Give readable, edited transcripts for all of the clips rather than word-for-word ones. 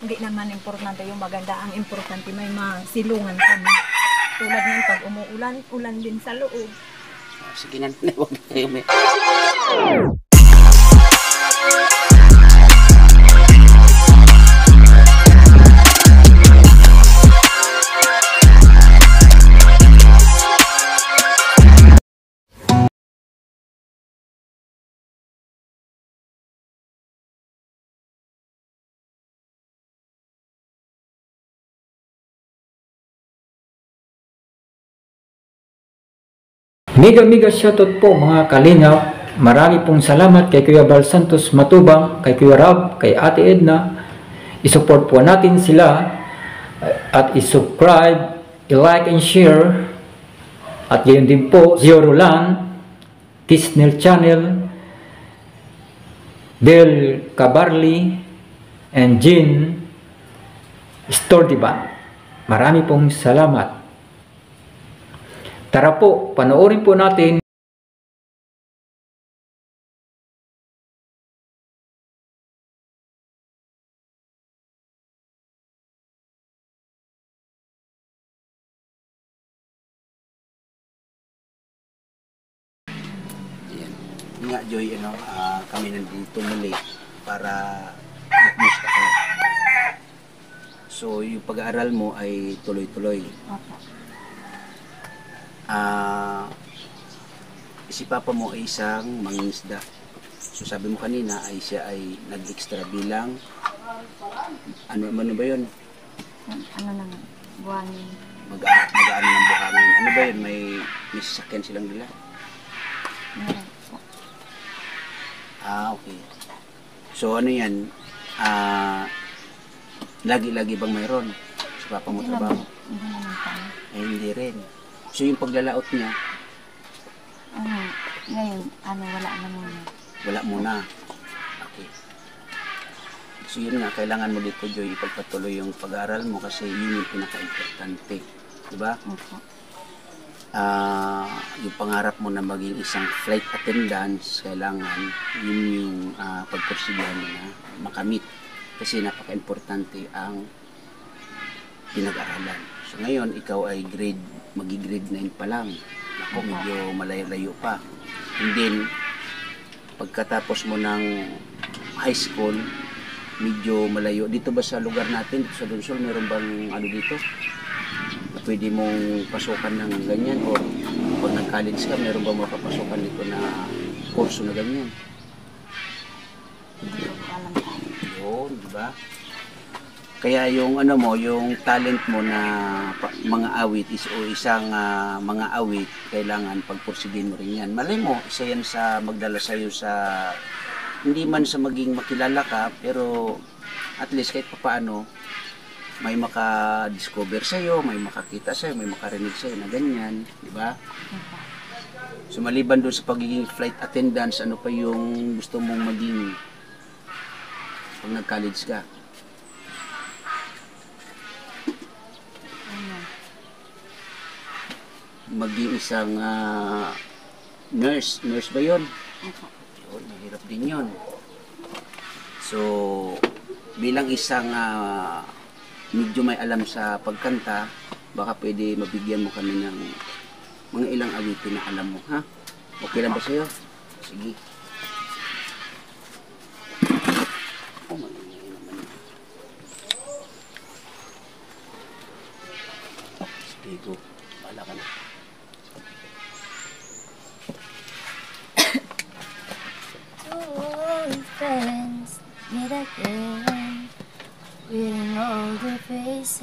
Hindi naman importante yung maganda. Ang importante may masilungan kami. Tulad ng pag umuulan, ulan din sa loob. Sige na, huwag na kayo may... Mega shoutout po mga kalingap. Marami pong salamat kay Kuya Bal Santos Matubang, kay Kuya Rab, kay Ate Edna. I-support po natin sila at i-subscribe, i-like and share. At gayon din po, Zio Roland, Tisnel Channel, Del Cabarli, and Jean Stordiban. Marami pong salamat. Tara po, panoorin po natin. Yan. Nga Joy, kami nandito muli para magmusta ka. So, yung pag-aaral mo ay tuloy-tuloy. Si Papa mo ay isang mangingisda. So sabi mo kanina ay siya ay nag-extra bilang ano ba yun? Ano nang buhangin? Mag-aano ng buhangin. Ano ba yun? May sasakyan silang nila? Meron po. Okay. So ano yan? Lagi-lagi bang mayroon? Si Papa mo trabaho? Hindi naman tayo. Hindi rin. So yung paglalaot niya? Ngayon, wala na muna. Wala muna. Okay. So yun nga, kailangan mo dito, Joy, ipagpatuloy yung pag-aaral mo kasi yun yung pinaka-importante. Diba? Opo. Yung pangarap mo na maging isang flight attendant, kailangan yun yung pagpursigan mo na makamit. Kasi napaka-importante ang pinag-aralan. So ngayon, ikaw ay magi-grade 9 pa lang. Ako, medyo malayo pa. And then, pagkatapos mo ng high school, medyo malayo. Dito ba sa lugar natin, dito sa Donsol, meron bang ano dito? Na pwede mong pasukan ng ganyan? O pag nag-college ka, meron bang mapapasukan dito na kurso na ganyan? Hindi ko alam tayo. Yun, di ba? Kaya yung yung talent mo na mga awit o isang mga awit, kailangan pagpursigin mo rin yan. Malay mo, isa yan sa magdala sa'yo sa, hindi man sa maging makilala ka, pero at least kahit paano, may maka-discover sa'yo, may makakita sa'yo, may makarinig sa'yo na ganyan, di ba? So maliban doon sa pagiging flight attendants, ano pa yung gusto mong maging pag nag-college ka? Maging isang nurse ba yun? Yun, mahirap din yun. So, bilang isang medyo may alam sa pagkanta, baka pwede mabigyan mo kami ng mga ilang awitin na alam mo, ha? Okay lang ba sa'yo? Sige. Oh, maningin naman. Sige ko, bahala ka na. Friends meet again, reading all the faces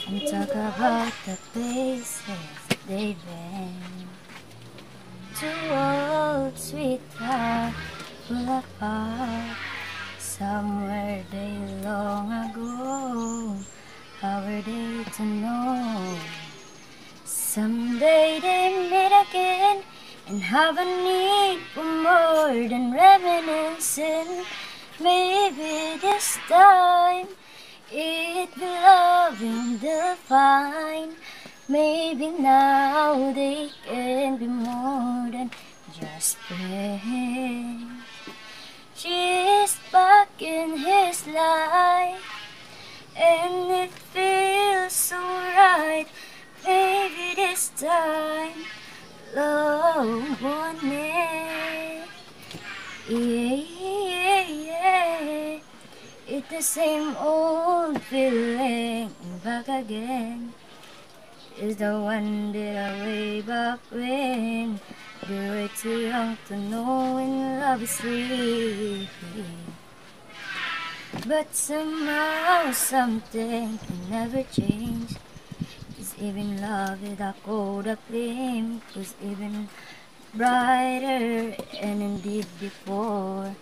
and talk about the places they've been. Two old sweethearts pull apart somewhere they long ago. How were they to know? Someday they meet again and have a need for more than reminiscing. Maybe this time it be loving they'll find. Maybe now they can be more than just friends. She's back in his life, and it feels so right. Maybe this time love won it. Yeah, yeah, yeah. It's the same old feeling back again. It's the one that I way back when we were too young to know when love is real. But somehow something can never change. Cause even love without cold up flame was even brighter and indeed before.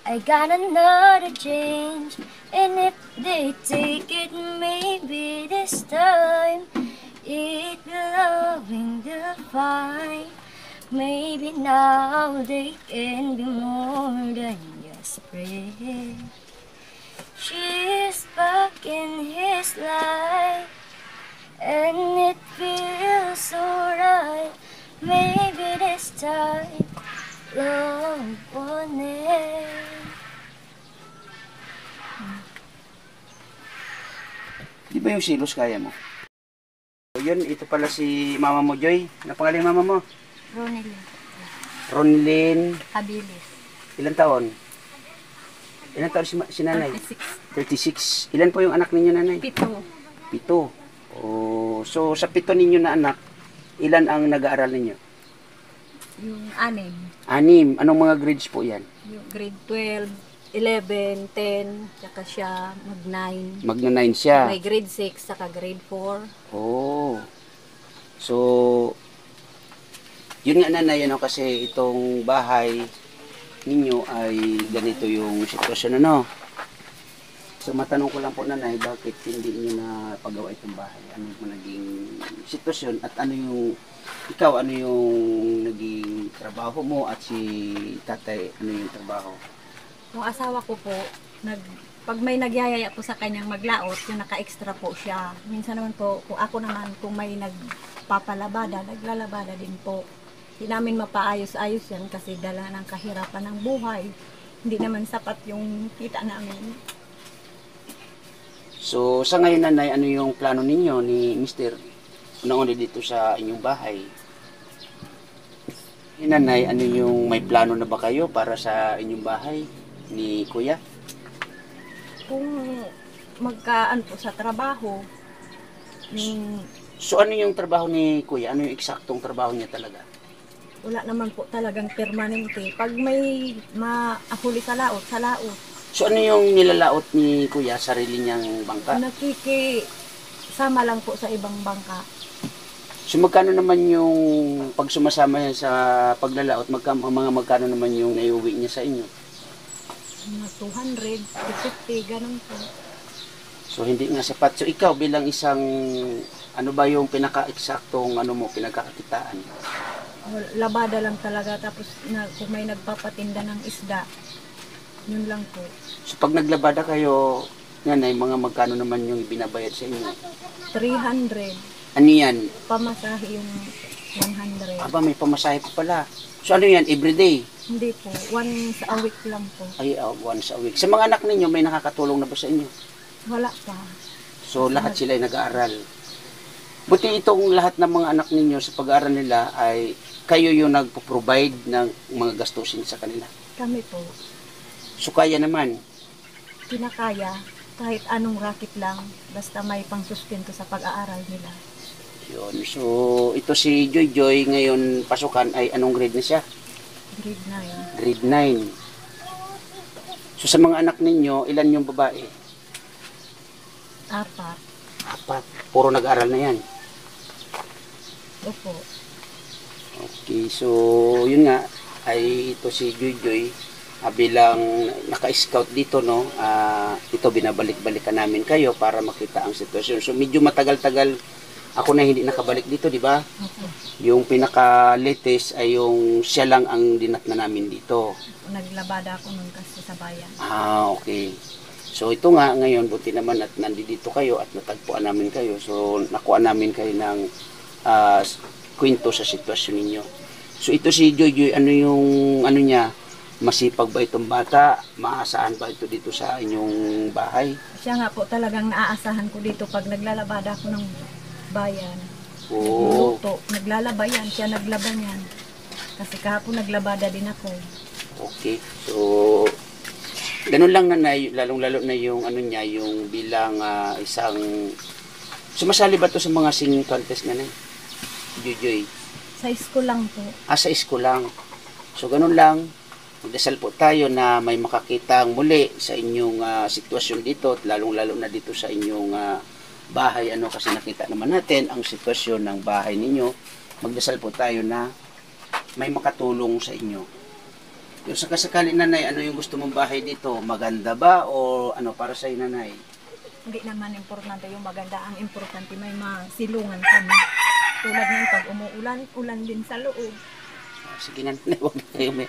I got another change, and if they take it, maybe this time it will loving the fine. Maybe now they can be more than just friends. She's back in his life, and it feels so right. Maybe this time love won it. Di ba yung silos kaya mo? So, yun, ito pala si mama mo, Joy. Ano pangalan yung mama mo? Ronelyn. Ronlyn. Habilis. Ilan taon? Ilan taon si nanay? 36. 36. Ilan po yung anak ninyo, nanay? 7. 7. Oh, so sa 7 ninyo na anak, ilan ang nag-aaral ninyo? Yung 6. 6. Anong mga grades po yan? Yung grade 12, 11, 10, tsaka siya mag-9. Magna 9 siya. May grade 6, saka grade 4. Oh. So, yun nga nanay, ano, kasi itong bahay ninyo ay ganito yung sitwasyon, ano? So, matanong ko lang po nanay, bakit hindi niyo na pagawa itong bahay? Ano yung naging sitwasyon at ano yung, ikaw, ano yung naging trabaho mo at si tatay, ano yung trabaho? Yung asawa ko po, pag may nagyayaya po sa kanyang maglaot, yung naka-extra po siya. Minsan naman po, kung ako naman, kung may nagpapalabada, naglalabada din po. Hindi namin mapaayos-ayos yan kasi dala ng kahirapan ng buhay. Hindi naman sapat yung kita namin. So, sa ngayon nanay, ano yung plano ninyo ni Mr. Unang-una dito sa inyong bahay? Nanay, ano yung may plano na ba kayo para sa inyong bahay ni Kuya? Kung magkaan po sa trabaho, yung So, ano yung trabaho ni Kuya? Ano yung eksaktong trabaho niya talaga? wala naman po talagang permanente. Pag may maahuli sa laot, sa laot. So, ano yung nilalaot ni Kuya? Sarili niyang bangka? Nakikisama lang po sa ibang bangka. So, magkano naman yung pag sumasama niya sa paglalaot, magkano naman yung naiuwi niya sa inyo? Mga 200, 250, ganun po. So, hindi nga sapat. So, ikaw bilang isang, ano ba yung pinaka-eksaktong, pinagkakakitaan? Labada lang talaga, tapos kung may nagpapatinda ng isda, yun lang po. So, pag naglabada kayo, nanay, mga magkano naman yung binabayad sa inyo? 300, Ano yan? pamasahe yung 100. Aba, may pamasahe pa pala. So, ano yan? Everyday? Hindi po, once a week lang po. Ay, once a week. Sa mga anak ninyo, may nakakatulong na ba sa inyo? Wala pa. So, lahat sila ay nag-aaral. Buti itong lahat ng mga anak ninyo sa pag-aaral nila ay kayo yung nagpo-provide ng mga gastusin sa kanila. Kami po, So, kaya naman. kinakaya kahit anong racket lang, basta may pangsustento sa pag-aaral nila. Yun. So, ito si Joy Joy ngayon pasukan ay anong grade na siya? Grade 9. Grade 9. So, sa mga anak ninyo, ilan yung babae? 4. 4. Puro nag-aaral na yan. Opo. Okay, so yun nga ay ito si Joy Joy bilang naka-scout dito, no. Ito binabalik-balikan namin kayo para makita ang sitwasyon. So medyo matagal-tagal ako na hindi nakabalik dito, di ba? Opo. Yung pinaka-latest ay yung siya lang ang dinatna namin dito. Naglabada ako nun kasi sa bayan. Okay. So ito nga ngayon, buti naman at nandito kayo at natagpuan namin kayo. So nakuha namin kayo ng kwento sa sitwasyon ninyo. So ito si Joy Joy, ano yung niya, masipag ba itong bata? Maasahan ba ito dito sa inyong bahay? Siya nga po talagang naaasahan ko dito pag naglalabada ako ng bayan. Oo. Luto, naglalaba yan, siya naglaba yan. Kasi kahapon naglabada din ako. Okay. So, ganun lang nanay, lalong-lalo na yung ano niya, yung bilang isang sumasali ba to sa mga singing contest nanay? Jojoy. Sa school lang po. Sa school lang. So, ganun lang. Magdasal po tayo na may makakitang muli sa inyong sitwasyon dito, at lalong-lalo na dito sa inyong bahay, ano, kasi nakita naman natin ang sitwasyon ng bahay ninyo. Magdasal po tayo na may makatulong sa inyo. Yung sakasakali nanay, ano yung gusto mong bahay dito? Maganda ba o ano para sa nanay? Hindi naman importante yung maganda. Ang importante may masilungan kami. Tulad ngayon pag umuulan, ulan din sa loob. Sige na nanay, huwag na kayo may